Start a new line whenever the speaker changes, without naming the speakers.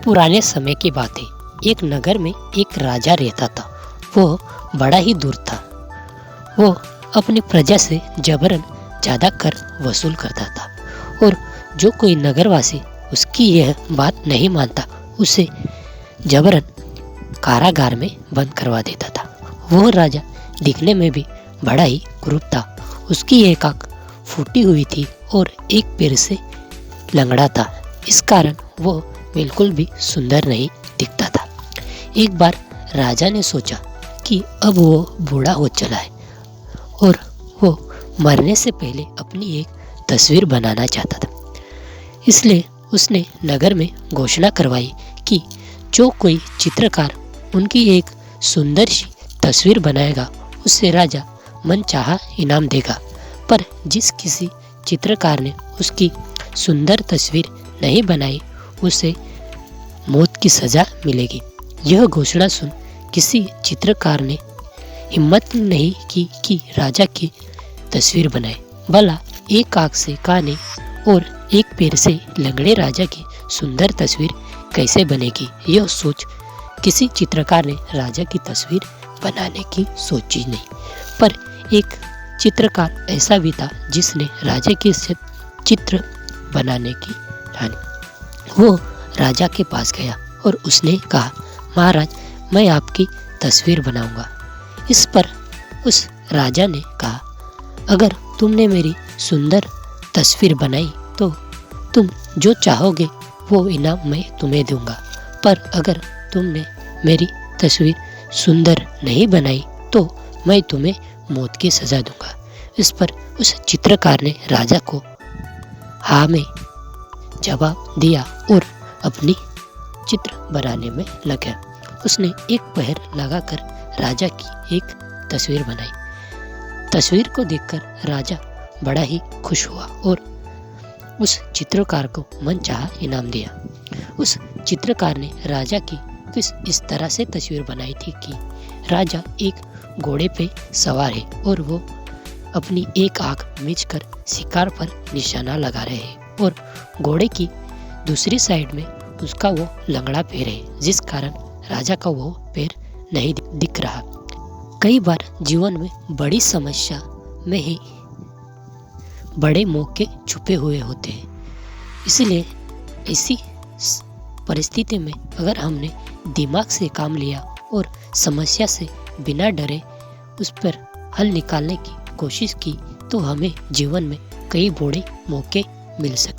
पुराने समय की बात है। एक नगर में एक राजा रहता था। वो बड़ा ही दूर था। वो अपनी प्रजा से जबरन ज़्यादा कर वसूल करता था और जो कोई नगरवासी उसकी यह बात नहीं मानता उसे जबरन कारागार में बंद करवा देता था। वो राजा दिखने में भी बड़ा ही क्रूर था। उसकी एक आंख फूटी हुई थी और एक पैर से लंगड़ा था। इस कारण वो बिल्कुल भी सुंदर नहीं दिखता था। एक बार राजा ने सोचा कि अब वो बूढ़ा हो चला है और वो मरने से पहले अपनी एक तस्वीर बनाना चाहता था। इसलिए उसने नगर में घोषणा करवाई कि जो कोई चित्रकार उनकी एक सुंदर सी तस्वीर बनाएगा उससे राजा मनचाहा इनाम देगा। पर जिस किसी चित्रकार ने उसकी सुंदर तस्वीर नहीं बनाई उसे मौत की सज़ा मिलेगी। यह घोषणा सुन किसी चित्रकार ने हिम्मत नहीं की कि राजा की तस्वीर बनाए। भला एक आँख से काने और एक पैर से लंगड़े राजा की सुंदर तस्वीर कैसे बनेगी। यह सोच किसी चित्रकार ने राजा की तस्वीर बनाने की सोची नहीं। पर एक चित्रकार ऐसा भी था जिसने राजा के चित्र बनाने की ठानी। वो राजा के पास गया और उसने कहा, महाराज, मैं आपकी तस्वीर बनाऊंगा। इस पर उस राजा ने कहा, अगर तुमने मेरी सुंदर तस्वीर बनाई तो तुम जो चाहोगे वो इनाम मैं तुम्हें दूंगा। पर अगर तुमने मेरी तस्वीर सुंदर नहीं बनाई तो मैं तुम्हें मौत की सज़ा दूंगा। इस पर उस चित्रकार ने राजा को हाँ में जवाब दिया और अपनी चित्र बनाने में लगा। उसने एक पहर लगाकर राजा की एक तस्वीर बनाई। तस्वीर को देखकर राजा बड़ा ही खुश हुआ और उस चित्रकार को मनचाहा इनाम दिया। उस चित्रकार ने राजा की इस तरह से तस्वीर बनाई थी कि राजा एक घोड़े पे सवार है और वो अपनी एक आंख मीचकर शिकार पर निशाना लगा रहे हैं और घोड़े की दूसरी साइड में उसका वो लंगड़ा पैर है, जिस कारण राजा का वो पैर नहीं दिख रहा। कई बार जीवन में बड़ी समस्या में ही बड़े मौके छुपे हुए होते हैं। इसलिए ऐसी परिस्थिति में अगर हमने दिमाग से काम लिया और समस्या से बिना डरे उस पर हल निकालने की कोशिश की तो हमें जीवन में कई बड़े मौके मिल सकते।